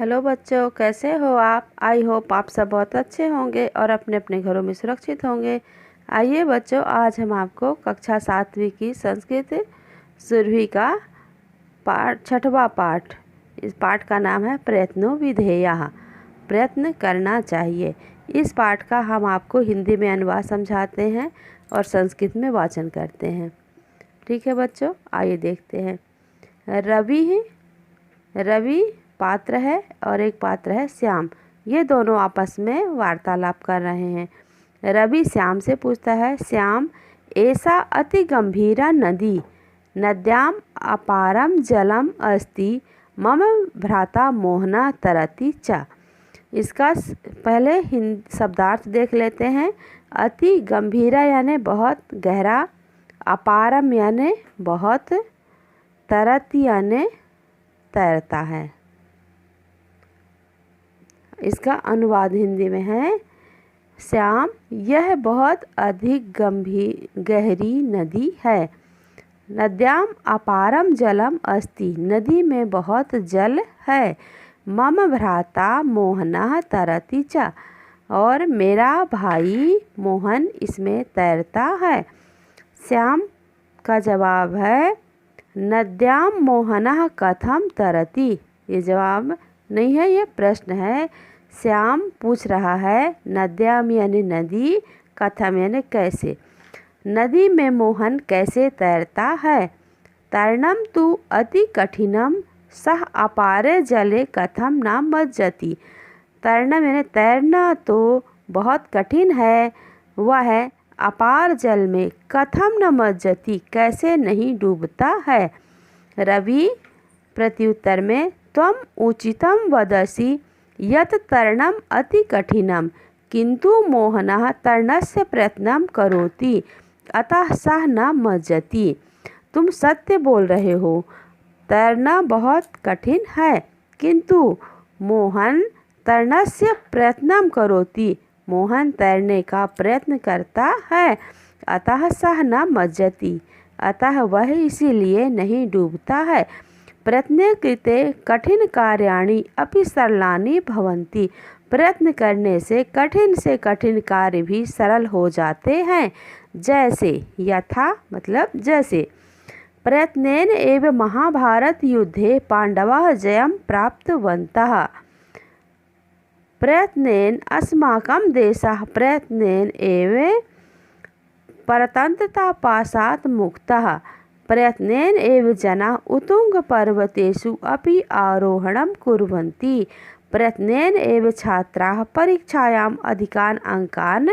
Hello बच्चों, कैसे हो आप। आई होप आप सब बहुत अच्छे होंगे और अपने अपने घरों में सुरक्षित होंगे। आइए बच्चों, आज हम आपको कक्षा 7वीं की संस्कृत सुरभि का छठवां पाठ, इस पाठ का नाम है प्रयत्नो विधेयः, प्रयत्न करना चाहिए। इस पाठ का हम आपको हिंदी में अनुवाद समझाते हैं और संस्कृत में वाचन करते हैं। ठीक है बच्चों, आइए देखते हैं। रवि पात्र है और एक पात्र है श्याम। ये दोनों आपस में वार्तालाप कर रहे हैं। रवि श्याम से पूछता है, श्याम ऐसा अति गंभीरा नदी नद्याम अपारम जलम अस्ति मम भ्राता मोहना तरति च। इसका पहले शब्दार्थ देख लेते हैं। अति गंभीरा यानी बहुत गहरा, अपारम यानी बहुत, तरति यानी तैरता है। इसका अनुवाद हिंदी में है, श्याम यह बहुत अधिक गहरी नदी है। नद्याम अपारम जलम अस्ति, नदी में बहुत जल है। मम भ्राता मोहना तरति च, और मेरा भाई मोहन इसमें तैरता है। श्याम का जवाब है, नद्याम मोहनः कथम तरति। ये जवाब नहीं है, ये प्रश्न है। श्याम पूछ रहा है, नद्याम यानी नदी, कथम यानी कैसे, नदी में मोहन कैसे तैरता है। तरणम तु अति कठिनम सह अपारे जले कथम न मज्जति। तरणम यानी तैरना तो बहुत कठिन है, वह अपार जल में कथम न मज्जति कैसे नहीं डूबता है। रवि प्रत्युत्तर में, त्वम उचितम वदसि यत् तरणम अति कठिनम किंतु मोहनः तरणस्य प्रयत्नं करोति अतः सः न मज्जति। तुम सत्य बोल रहे हो, तैरना बहुत कठिन है, किंतु मोहन तरणस्य प्रयत्नं करोति, मोहन तैरने का प्रयत्न करता है, अतः सः न मज्जति, अतः वह इसीलिए नहीं डूबता है। प्रयत्ने कृते कठिन कार्याणि अपि सरलानि भवन्ति। प्रयत्न करने से कठिन कार्य भी सरल हो जाते हैं। जैसे, यथा मतलब जैसे, प्रयत्नेन एव महाभारत युद्धे पांडवाः जयं प्राप्तवन्तः। प्रयत्नेन अस्माकं देशः प्रयत्नेन एव परतन्त्रतापाशात् मुक्तः। प्रयत्नेन एव जनाः उत्तुङ्गपर्वतेषु अपि आरोहणं कुर्वन्ति। प्रयत्नेन एव छात्राः परीक्षायाम् अधिकान् अंकान्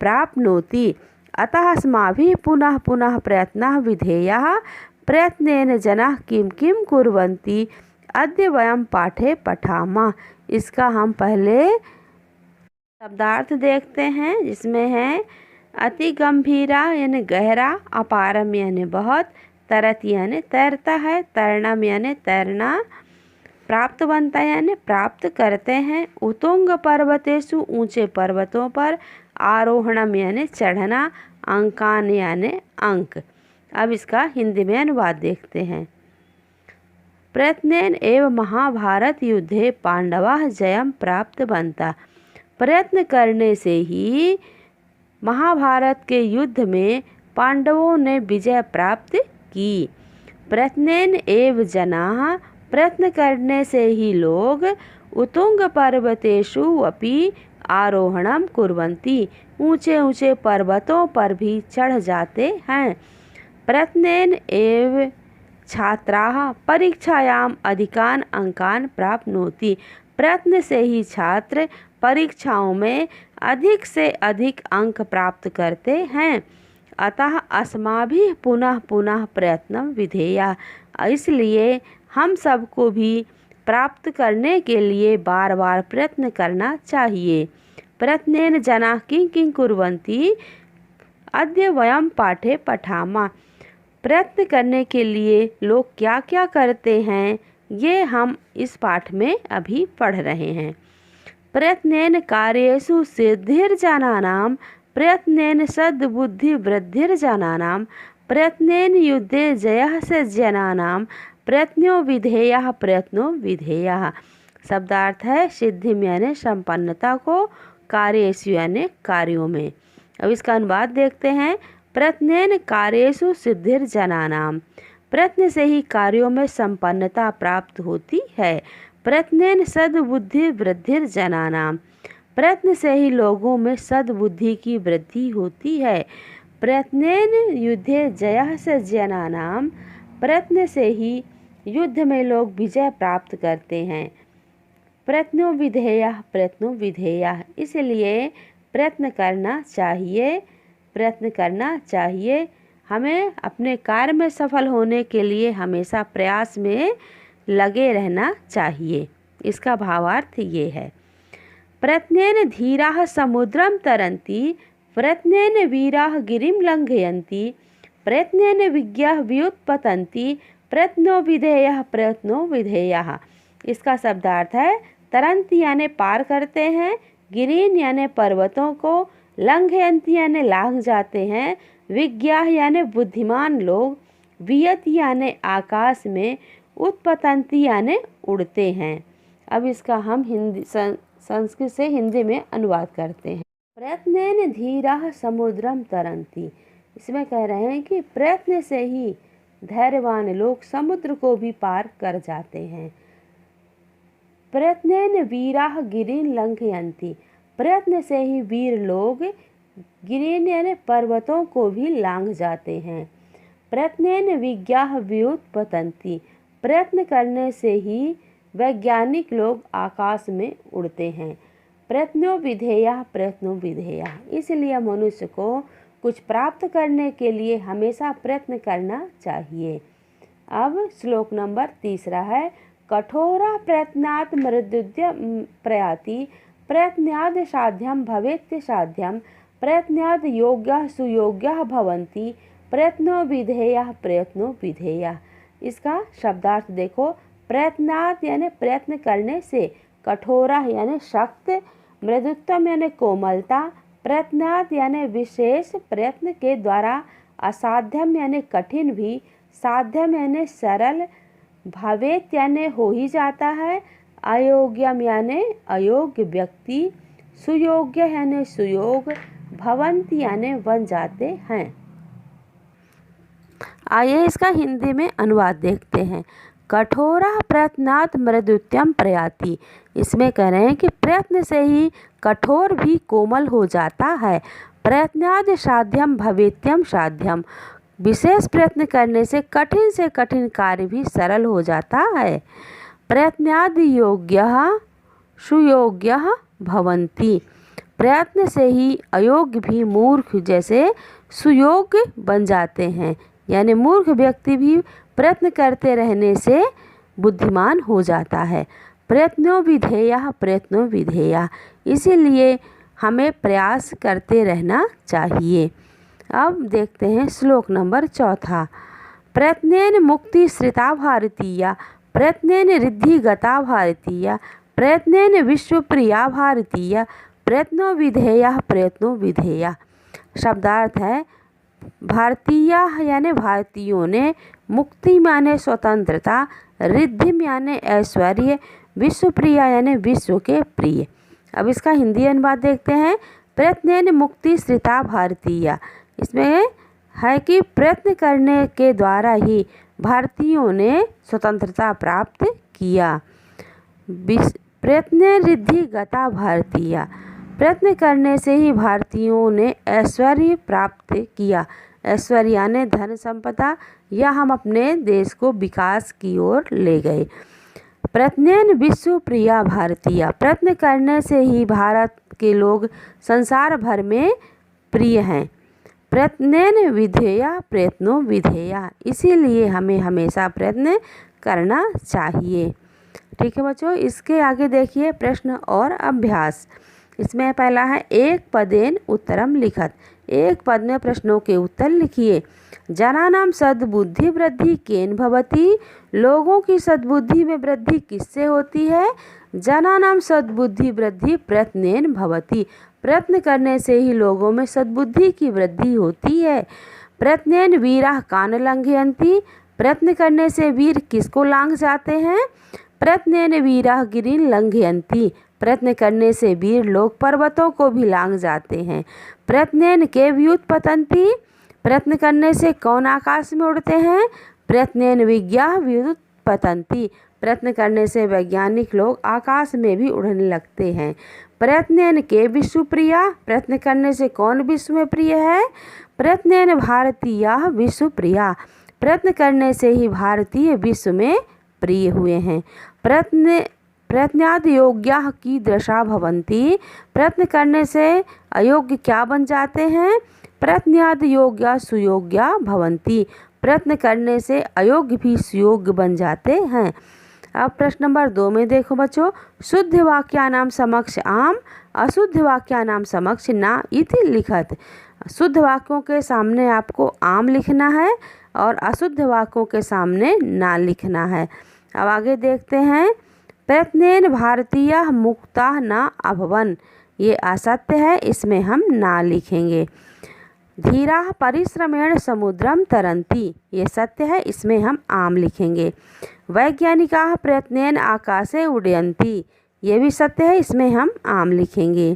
प्राप्नोति। अतः अस्माभिः पुनः पुनः प्रयत्नः विधेयः। प्रयत्नेन जनाः किं किं कुर्वन्ति अद्य वयं पाठे पठामः। इसका हम पहले शब्दार्थ देखते हैं, जिसमें है अति गंभीरा यानी गहरा, अपारम यानी बहुत, तरति यानी तैरता है, तरणम यानी तैरना, प्राप्तवंता यानी प्राप्त करते हैं, उत्तुंग पर्वतेषु ऊंचे पर्वतों पर, आरोहणम यानी चढ़ना, अंकान यानी अंक। अब इसका हिंदी में अनुवाद देखते हैं। प्रयत्नेन एव महाभारत युद्धे पांडवाः जयं प्राप्तवन्तः। प्रयत्न करने से ही महाभारत के युद्ध में पांडवों ने विजय प्राप्त की। प्रयत्नेन एव जनाः, प्रयत्न करने से ही लोग, उत्तुंग पर्वतेषु अपि आरोहणम कुर्वन्ति, ऊंचे ऊंचे पर्वतों पर भी चढ़ जाते हैं। प्रयत्नेन एव छात्राः परीक्षायाम अधिकान् अंकान् प्राप्नोति। प्रयत्न से ही छात्र परीक्षाओं में अधिक से अधिक अंक प्राप्त करते हैं। अतः अस्माभिः पुनः पुनः प्रयत्नं विधेयः। इसलिए हम सबको भी प्राप्त करने के लिए बार बार प्रयत्न करना चाहिए। प्रयत्नेन जनाः किं किं कुर्वन्ति अद्य वयं पाठे पठामः। प्रयत्न करने के लिए लोग क्या क्या करते हैं, ये हम इस पाठ में अभी पढ़ रहे हैं। प्रयत्नेन कार्येषु सिद्धिर्जनानां, प्रयत्नेन सद्बुद्धिवृद्धिर्जनानां, प्रयत्नेन युद्धे जयः से जनानां, प्रयत्नो विधेयः प्रयत्नो विधेयः। शब्दार्थ है सिद्धिम यानी संपन्नता को, कार्येषु यानी कार्यों में। अब इसका अनुवाद देखते हैं। प्रयत्नेन कार्येषु सिद्धिर्जनानाम, प्रयत्न से ही कार्यों में संपन्नता प्राप्त होती है। प्रयत्नेन सद्बुद्धि वृद्धिर्जनानाम, प्रयत्न से ही लोगों में सद्बुद्धि की वृद्धि होती है। प्रयत्नेन युद्धे जयः स जनानाम, प्रयत्न से ही युद्ध में लोग विजय प्राप्त करते हैं। प्रयत्नो विधेयः प्रयत्नो विधेयः, इसलिए प्रयत्न करना चाहिए, प्रयत्न करना चाहिए। हमें अपने कार्य में सफल होने के लिए हमेशा प्रयास में लगे रहना चाहिए। इसका भावार्थ ये है। प्रयत्नेन धीराः समुद्रं तरन्ति, प्रयत्नेन वीराः गिरिं लंघयन्ति, प्रयत्नेन विज्ञाः व्युत्पतन्ति, प्रयत्नो विधेयः प्रयत्नो विधेयः। इसका शब्दार्थ है तरंती यानी पार करते हैं, गिरीन यानी पर्वतों को, लंघयंती यानी लांघ जाते हैं, विज्ञाह यानी बुद्धिमान लोग, वियत यानी आकाश में, उत्पतंती यानी उड़ते हैं। अब इसका हम हिंदी संस्कृत से हिंदी में अनुवाद करते हैं। प्रयत्नेन धीराः समुद्रम तरन्ति, इसमें कह रहे हैं कि प्रयत्न से ही धैर्यवान लोग समुद्र को भी पार कर जाते हैं। प्रयत्नेन वीराः गिरिं लंघयन्ति, प्रयत्न से ही वीर लोग गिरिन यानी पर्वतों को भी लांघ जाते हैं। प्रयत्नेन विज्ञाः व्युत्पतन्ति, प्रयत्न करने से ही वैज्ञानिक लोग आकाश में उड़ते हैं। प्रयत्नो विधेयः प्रयत्नो विधेयः, इसलिए मनुष्य को कुछ प्राप्त करने के लिए हमेशा प्रयत्न करना चाहिए। अब श्लोक नंबर 3 है। कठोरा प्रयत्नात् मृदुद्य प्रयाति, प्रयत्नाद् साध्यं भवेत् साध्यं, प्रयत्नाद् योग्यः सुयोग्यः भवन्ति, प्रयत्नो विधेयः प्रयत्नो विधेयः। इसका शब्दार्थ देखो। प्रयत्नात् यानी प्रयत्न करने से, कठोरा यानी सख्त, मृदुत्तम यानी कोमलता, प्रयत्नात् यानी विशेष प्रयत्न के द्वारा, असाध्यम यानी कठिन भी, साध्यम यानी सरल, भवेत यानी हो ही जाता है, अयोग्यम यानी अयोग्य व्यक्ति, सुयोग्य यानी सुयोग, भवन्ति यानी बन जाते हैं। आइए इसका हिंदी में अनुवाद देखते हैं। कठोरा प्रयत्नात् मृदुत्यम प्रयाति, इसमें कह रहे हैं कि प्रयत्न से ही कठोर भी कोमल हो जाता है। प्रयत्नाद् साध्यम भवेत्यम साध्यम, विशेष प्रयत्न करने से कठिन कार्य भी सरल हो जाता है। प्रयत्नाद् योग्यः सुयोग्यः भवन्ति, प्रयत्न से ही अयोग्य भी मूर्ख जैसे सुयोग्य बन जाते हैं, यानी मूर्ख व्यक्ति भी प्रयत्न करते रहने से बुद्धिमान हो जाता है। प्रयत्नो विधेयः प्रयत्नो विधेयः, इसीलिए हमें प्रयास करते रहना चाहिए। अब देखते हैं श्लोक नंबर 4। प्रयत्नेन मुक्ति श्रिता भारतीया, प्रयत्नेन रिद्धि गता भारतीया, प्रयत्नेन विश्वप्रिया भारतीया, प्रयत्नो विधेयः प्रयत्नो विधेयः। शब्दार्थ है भारतीय यानी भारतीयों ने, मुक्ति माने स्वतंत्रता, रिद्धि यानी ऐश्वर्य, विश्वप्रिय यानी विश्व के प्रिय। अब इसका हिंदी अनुवाद देखते हैं। प्रयत्नेन मुक्ति श्रिता भारतीय, इसमें है कि प्रयत्न करने के द्वारा ही भारतीयों ने स्वतंत्रता प्राप्त किया। प्रयत्न रिद्धि गता भारतीय, प्रयत्न करने से ही भारतीयों ने ऐश्वर्य प्राप्त किया। ऐश्वर्य यानी धन संपदा, या हम अपने देश को विकास की ओर ले गए। प्रयत्नेन विश्व प्रिया भारतीय, प्रयत्न करने से ही भारत के लोग संसार भर में प्रिय हैं। प्रयत्नेन विधेया प्रयत्नो विधेया, इसीलिए हमें हमेशा प्रयत्न करना चाहिए। ठीक है बच्चों, इसके आगे देखिए प्रश्न और अभ्यास। इसमें पहला है एक पदेन उत्तरम लिखत, एक पद में प्रश्नों के उत्तर लिखिए। जनानां सद्बुद्धि वृद्धि केन भवति, लोगों की सद्बुद्धि में वृद्धि किससे होती है। जनानां सद्बुद्धि वृद्धि प्रयत्नेन भवति, प्रयत्न करने से ही लोगों में सद्बुद्धि की वृद्धि होती है। प्रयत्नेन वीराः कान लंघयन्ति, प्रयत्न करने से वीर किसको लांघ जाते हैं। प्रयत्नेन वीराः गिरिं लंघयन्ति। प्रयत्न करने से वीर लोग पर्वतों को भी लांघ जाते हैं। प्रयत्नेन के व्युत्पतन्ति। प्रयत्न करने से कौन आकाश में उड़ते हैं? प्रयत्नेन विज्ञाः व्युत्पतन्ति। प्रयत्न करने से वैज्ञानिक लोग आकाश में भी उड़ने लगते हैं। प्रयत्नेन के विश्वप्रिया। प्रयत्न करने से कौन विश्व में प्रिय है? प्रयत्नेन भारतीयाः विश्वप्रिया। प्रयत्न करने से ही भारतीय विश्व में प्रिय हुए हैं। प्रयत्नाद् योग्याः कीदृशा भवन्ति। प्रयत्न करने से अयोग्य क्या बन जाते हैं? प्रयत्नाद् योग्याः सुयोग्या भवन्ति। प्रयत्न करने से अयोग्य भी सुयोग्य बन जाते हैं। अब प्रश्न नंबर 2 में देखो बच्चों, शुद्ध वाक्यानां समक्ष आम, अशुद्ध वाक्यानां समक्ष ना इति लिखत। शुद्ध वाक्यों के सामने आपको आम लिखना है और अशुद्ध वाक्यों के सामने ना लिखना है। अब आगे देखते हैं, प्रयत्नेन भारतीयाः मुक्ताः न अभवन्। ये असत्य है, इसमें हम ना लिखेंगे। धीराः परिश्रमेण समुद्रं तरन्ति। ये सत्य है, इसमें हम आम लिखेंगे। वैज्ञानिकाः प्रयत्नेन आकाशे उड्डयन्ति। ये भी सत्य है, इसमें हम आम लिखेंगे।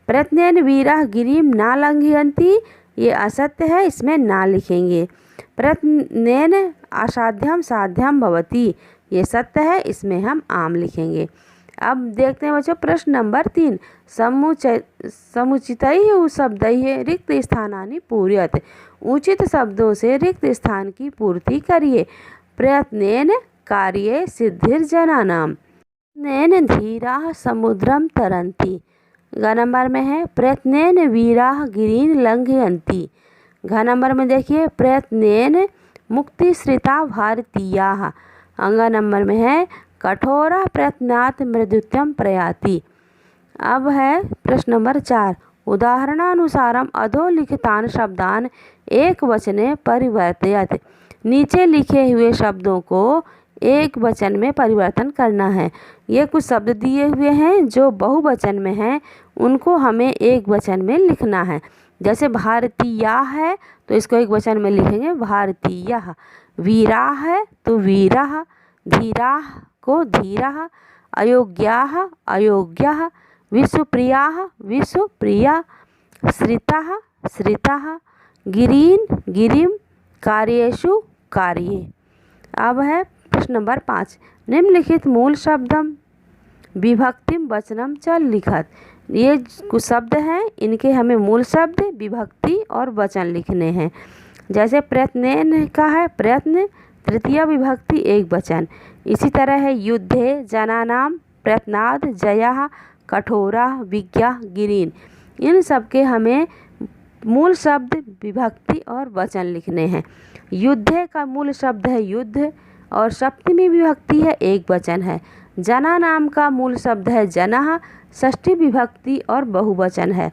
प्रयत्नेन वीराः गिरिं न लंघयन्ति। ये असत्य है, इसमें ना लिखेंगे। प्रयत्नेन असाध्यं साध्यं भवति। ये सत्य है, इसमें हम आम लिखेंगे। अब देखते हैं बच्चों प्रश्न नंबर 3, समुचितैः शब्दैः रिक्त स्थानानि पूरयत। उचित शब्दों से रिक्त स्थान की पूर्ति करिए। प्रयत्नेन कार्ये सिद्धिर्जनानां। प्रयत्नेन धीराः समुद्रं तरन्ति। घ नंबर में है प्रयत्नेन वीराः गिरिं लंघयन्ति। घ नंबर में देखिए प्रयत्नेन मुक्तिश्रिता भारतीयाः। अंग नंबर में है कठोरा प्रयत्नात् मृदुत्वं प्रयाति। अब है प्रश्न नंबर 4, उदाहरणानुसारम अधोलिखितान् शब्दान् एक वचने परिवर्तयत। नीचे लिखे हुए शब्दों को एक वचन में परिवर्तन करना है। ये कुछ शब्द दिए हुए हैं जो बहुवचन में हैं, उनको हमें एक वचन में लिखना है। जैसे भारतीया है तो इसको एक वचन में लिखेंगे भारतीयः। वीरा है तो वीरः। धीराः को धीरः। अयोग्याः अयोग्यः। विश्वप्रियाः विश्वप्रिया। श्रिताः श्रिताः। गिरीन् गिरिं। कार्येषु कार्ये। अब है प्रश्न नंबर 5, निम्नलिखित मूल शब्दम विभक्तिम वचनम च लिखत। ये कुछ शब्द हैं, इनके हमें मूल शब्द, विभक्ति और वचन लिखने हैं। जैसे प्रयत्नेन का है प्रयत्न, तृतीय विभक्ति एक वचन। इसी तरह है युद्धे जनानाम, प्रयत्नाद् जयः, कठोरा, विज्ञा, गिरीन। इन सब के हमें मूल शब्द, विभक्ति और वचन लिखने हैं। युद्धे का मूल शब्द है युद्ध और सप्तमी विभक्ति है एक वचन है। जना नाम का मूल शब्द है जनः, षष्ठी विभक्ति और बहुवचन है।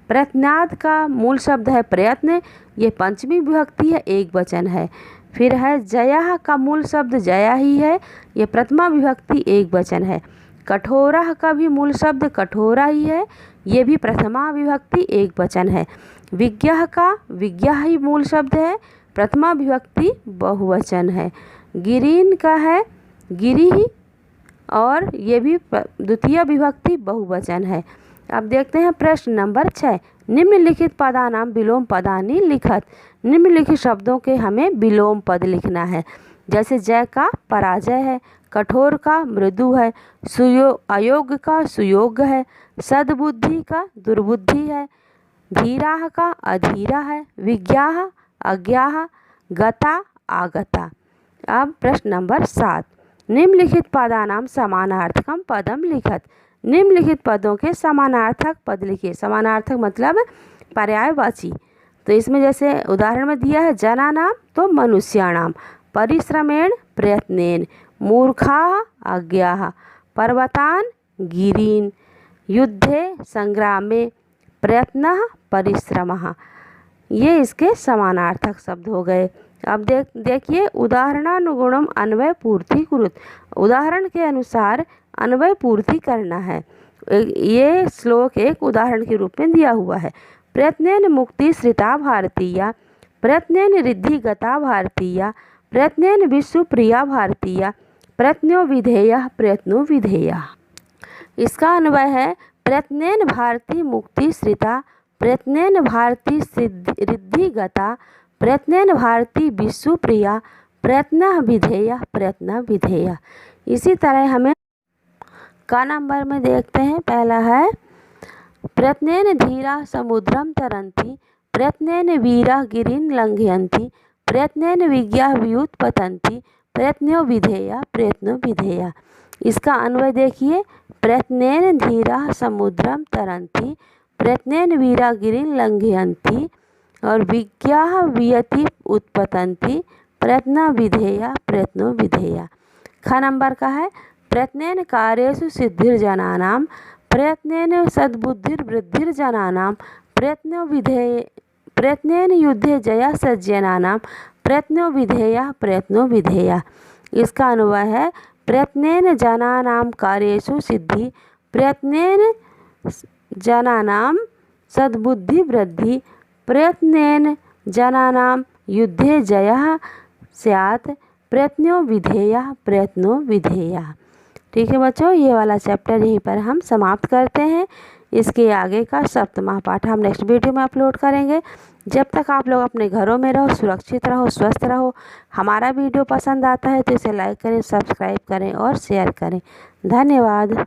प्रयत्नाद् का मूल शब्द है प्रयत्न, ये पंचमी विभक्ति है एक वचन है। फिर है जयः का मूल शब्द जया ही है, ये प्रथमा विभक्ति एक वचन है। कठोरा का भी मूल शब्द कठोरा ही है, ये भी प्रथमा विभक्ति एक वचन है। विज्ञा का विज्ञा ही मूल शब्द है, प्रथमा विभक्ति बहुवचन है। गिरीन का है गिरी ही और ये भी द्वितीय विभक्ति बहुवचन है। अब देखते हैं प्रश्न नंबर 6, निम्नलिखित पदानाम विलोम पदानि लिखत। निम्नलिखित शब्दों के हमें विलोम पद लिखना है। जैसे जय का पराजय है, कठोर का मृदु है, अयोग्य का सुयोग्य है, सद्बुद्धि का दुर्बुद्धि है, धीराः का अधीरा है, विज्ञाः अज्ञाः, गता आगता। अब प्रश्न नंबर 7, निम्नलिखित पदानाम समानार्थकम पदम लिखत। निम्नलिखित पदों के समानार्थक पद लिखिए। समानार्थक मतलब पर्यायवाची। तो इसमें जैसे उदाहरण में दिया है जना नाम तो मनुष्याणाम, परिश्रमेण प्रयत्नेन, मूर्खाः अज्ञाः, पर्वतान् गिरीन्, युद्धे संग्रामे, प्रयत्नः परिश्रमः। ये इसके समानार्थक शब्द हो गए। अब देखिए उदाहरणानुगुणम अन्वय पूर्ति कुरुत। उदाहरण के अनुसार अन्वय पूर्ति करना है। ये श्लोक एक उदाहरण के रूप में दिया हुआ है। प्रयत्नेन मुक्ति श्रिता भारतीया, प्रयत्नेन रिद्धि गता भारतीया, प्रयत्नेन विश्वप्रिया भारतीया, प्रयत्नो विधेयः प्रयत्नो विधेयः। इसका अन्वय है प्रयत्नेन भारती मुक्ति श्रिता, प्रयत्नेन भारती सिद्धि गता, प्रयत्नेन भारती विश्वप्रिया, प्रयत्नः विधेयः प्रयत्न विधेयः। इसी तरह हमें का नंबर में देखते हैं। पहला है प्रयत्नेन धीरा समुद्रम तरन्ति, प्रयत्नेन वीरा गिरिं लंघयन्ति, प्रयत्नेन विज्ञाः व्युत्पतन्ति, प्रयत्नो विधेयः प्रयत्नो विधेयः। इसका अन्वय देखिए प्रयत्नेन धीरा समुद्रम तरन्ति, प्रयत्नेन वीरा गिरिं लंघयन्ति और विज्ञाः वियति उत्पतन्ति, प्रयत्न विधेयः प्रयत्नो विधेयः। ख नंबर का है प्रयत्नेन कार्येषु सिद्धिर्जनानां, प्रयत्नेन सद्बुद्धिर्वृद्धिर्जनानां, प्रयत्नेन युद्धे जयः सज्जनानां, प्रयत्नो विधेयः प्रयत्नो विधेयः। इसका अन्वय है प्रयत्नेन जनानां कार्येषु सिद्धि, प्रयत्नेन जनानां सद्बुद्धिवृद्धि, प्रयत्नेन जनानां युद्धे जयः स्यात्, प्रयत्नो विधेयः प्रयत्नो विधेयः। ठीक है बच्चों, ये वाला चैप्टर यहीं पर हम समाप्त करते हैं। इसके आगे का 7वां पाठ हम नेक्स्ट वीडियो में अपलोड करेंगे। जब तक आप लोग अपने घरों में रहो, सुरक्षित रहो, स्वस्थ रहो। हमारा वीडियो पसंद आता है तो इसे लाइक करें, सब्सक्राइब करें और शेयर करें। धन्यवाद।